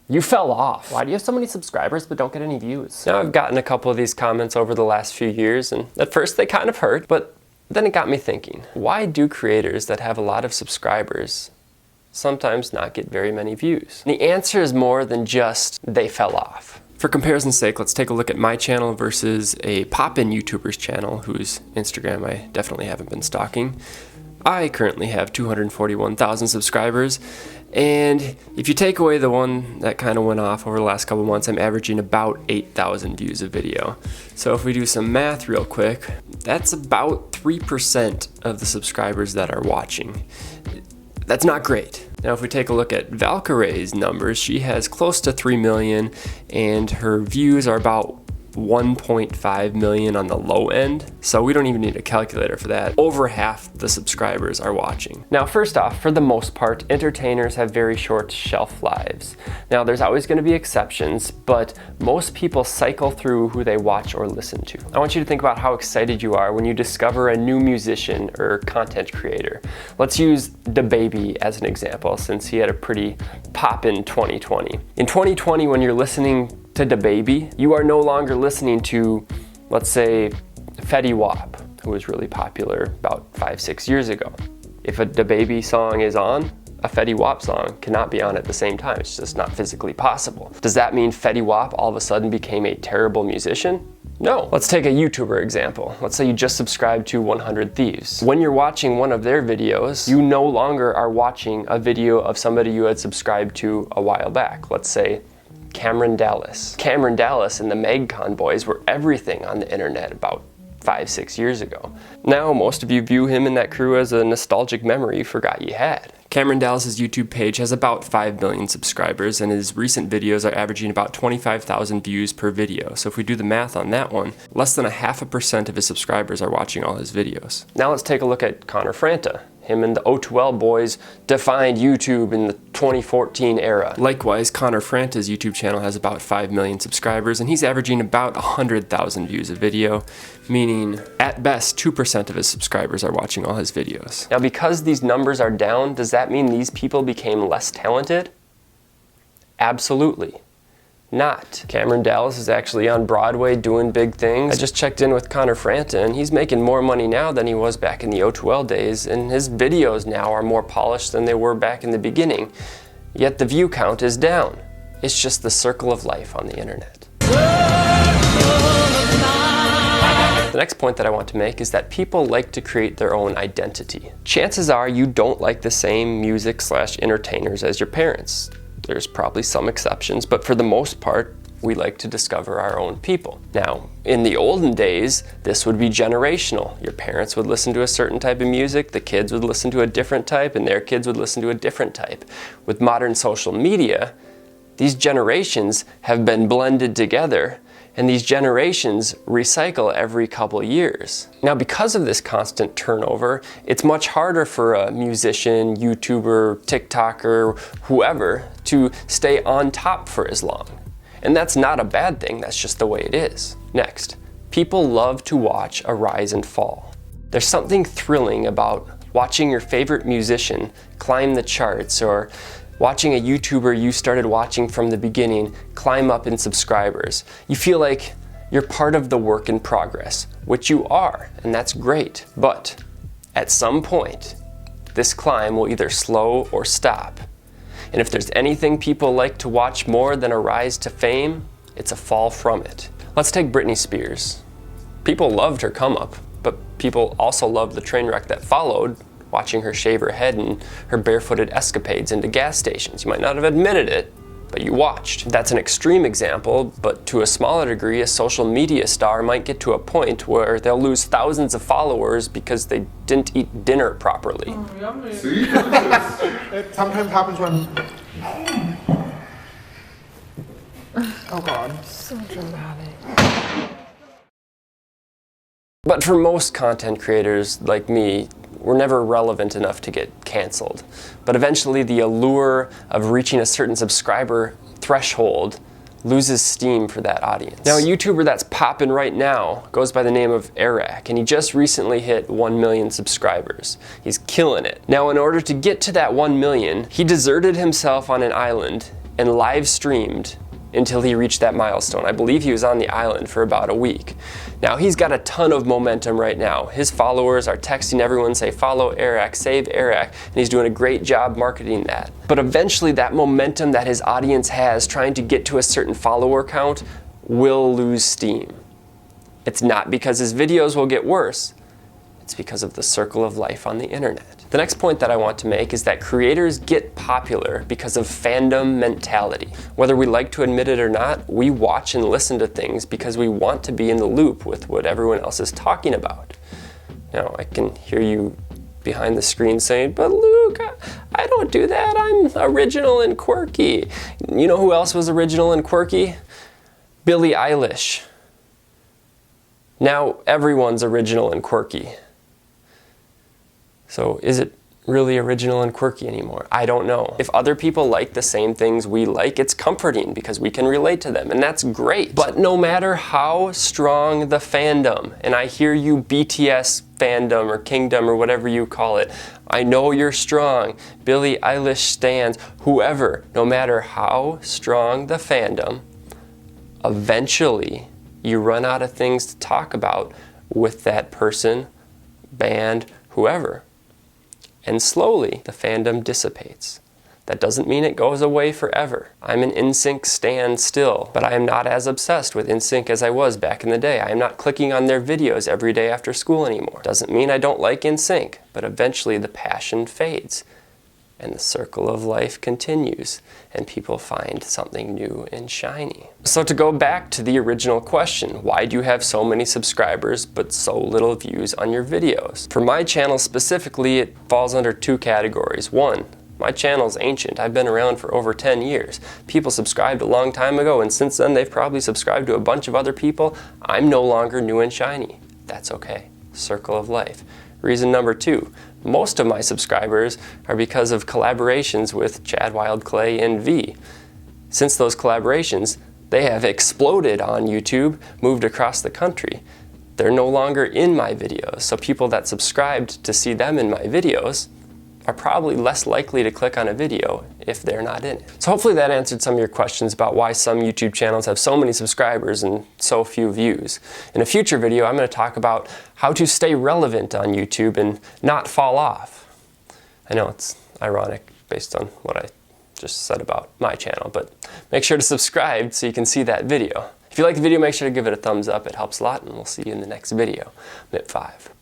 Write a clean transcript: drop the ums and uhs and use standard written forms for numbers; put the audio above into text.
You fell off. Why do you have so many subscribers but don't get any views? Now, I've gotten a couple of these comments over the last few years, and at first they kind of hurt, but then it got me thinking, why do creators that have a lot of subscribers sometimes not get very many views? The answer is more than just they fell off. For comparison's sake, let's take a look at my channel versus a pop-in YouTuber's channel whose Instagram I definitely haven't been stalking. I currently have 241,000 subscribers, and if you take away the one that kind of went off over the last couple months, I'm averaging about 8,000 views a video. So if we do some math real quick, that's about 3% of the subscribers that are watching. That's not great. Now if we take a look at Valkyrae's numbers, she has close to 3 million and her views are about 1.5 million on the low end, so we don't even need a calculator for that. Over half the subscribers are watching. Now first off, for the most part, entertainers have very short shelf lives. Now there's always going to be exceptions, but most people cycle through who they watch or listen to. I want you to think about how excited you are when you discover a new musician or content creator. Let's use DaBaby as an example, since he had a pretty pop in 2020. In 2020, when you're listening to DaBaby, you are no longer listening to, let's say, Fetty Wap, who was really popular about 5-6 years ago. If a DaBaby song is on, a Fetty Wap song cannot be on at the same time. It's just not physically possible. Does that mean Fetty Wap all of a sudden became a terrible musician? No. Let's take a YouTuber example. Let's say you just subscribed to 100 Thieves. When you're watching one of their videos, you no longer are watching a video of somebody you had subscribed to a while back. Let's say Cameron Dallas. Cameron Dallas and the MegCon boys were everything on the internet about 5-6 years ago. Now most of you view him and that crew as a nostalgic memory you forgot you had. Cameron Dallas's YouTube page has about 5 million subscribers, and his recent videos are averaging about 25,000 views per video. So if we do the math on that one, less than 0.5% of his subscribers are watching all his videos. Now let's take a look at Connor Franta. Him and the O2L boys defined YouTube in the 2014 era. Likewise, Connor Franta's YouTube channel has about 5 million subscribers, and he's averaging about 100,000 views a video, meaning at best 2% of his subscribers are watching all his videos. Now because these numbers are down, does that mean these people became less talented? Absolutely not. Cameron Dallas is actually on Broadway doing big things. I just checked in with Connor Franta, and he's making more money now than he was back in the O2L days, and his videos now are more polished than they were back in the beginning. Yet the view count is down. It's just the circle of life on the internet. The next point that I want to make is that people like to create their own identity. Chances are you don't like the same music/entertainers as your parents. There's probably some exceptions, but for the most part, we like to discover our own people. Now, in the olden days, this would be generational. Your parents would listen to a certain type of music, the kids would listen to a different type, and their kids would listen to a different type. With modern social media, these generations have been blended together, and these generations recycle every couple years. Now, because of this constant turnover, it's much harder for a musician, YouTuber, TikToker, whoever, to stay on top for as long. And that's not a bad thing, that's just the way it is. Next, people love to watch a rise and fall. There's something thrilling about watching your favorite musician climb the charts, or watching a YouTuber you started watching from the beginning climb up in subscribers. You feel like you're part of the work in progress, which you are, and that's great. But at some point, this climb will either slow or stop. And if there's anything people like to watch more than a rise to fame, it's a fall from it. Let's take Britney Spears. People loved her come up, but people also loved the train wreck that followed, watching her shave her head and her barefooted escapades into gas stations. You might not have admitted it, but you watched. That's an extreme example, but to a smaller degree, a social media star might get to a point where they'll lose thousands of followers because they didn't eat dinner properly. Oh, yummy. See? It sometimes happens when... Oh God. So dramatic. But for most content creators like me, we're never relevant enough to get canceled. But eventually the allure of reaching a certain subscriber threshold loses steam for that audience. Now, a YouTuber that's popping right now goes by the name of Airrack, and he just recently hit 1 million subscribers. He's killing it. Now, in order to get to that 1 million, he deserted himself on an island and live streamed until he reached that milestone. I believe he was on the island for about a week. Now he's got a ton of momentum right now. His followers are texting everyone, say follow Airrack, save Airrack, and he's doing a great job marketing that. But eventually that momentum that his audience has trying to get to a certain follower count will lose steam. It's not because his videos will get worse, it's because of the circle of life on the internet. The next point that I want to make is that creators get popular because of fandom mentality. Whether we like to admit it or not, we watch and listen to things because we want to be in the loop with what everyone else is talking about. Now, I can hear you behind the screen saying, but Luke, I don't do that. I'm original and quirky. You know who else was original and quirky? Billie Eilish. Now everyone's original and quirky. So is it really original and quirky anymore? I don't know. If other people like the same things we like, it's comforting because we can relate to them, and that's great. But no matter how strong the fandom, and I hear you BTS fandom or kingdom or whatever you call it, I know you're strong, Billie Eilish stans, whoever, no matter how strong the fandom, eventually you run out of things to talk about with that person, band, whoever. And slowly, the fandom dissipates. That doesn't mean it goes away forever. I'm an NSYNC stan still, but I am not as obsessed with NSYNC as I was back in the day. I am not clicking on their videos every day after school anymore. Doesn't mean I don't like NSYNC, but eventually the passion fades, and the circle of life continues, and people find something new and shiny. So to go back to the original question, why do you have so many subscribers but so little views on your videos? For my channel specifically, it falls under two categories. One, my channel's ancient. I've been around for over 10 years. People subscribed a long time ago, and since then they've probably subscribed to a bunch of other people. I'm no longer new and shiny. That's okay. Circle of life. Reason number two, most of my subscribers are because of collaborations with Chad Wild Clay and V. Since those collaborations, they have exploded on YouTube, moved across the country. They're no longer in my videos, so people that subscribed to see them in my videos are probably less likely to click on a video if they're not in it. So hopefully that answered some of your questions about why some YouTube channels have so many subscribers and so few views. In a future video, I'm going to talk about how to stay relevant on YouTube and not fall off. I know it's ironic based on what I just said about my channel, but make sure to subscribe so you can see that video. If you like the video, make sure to give it a thumbs up. It helps a lot, and we'll see you in the next video. MIP5.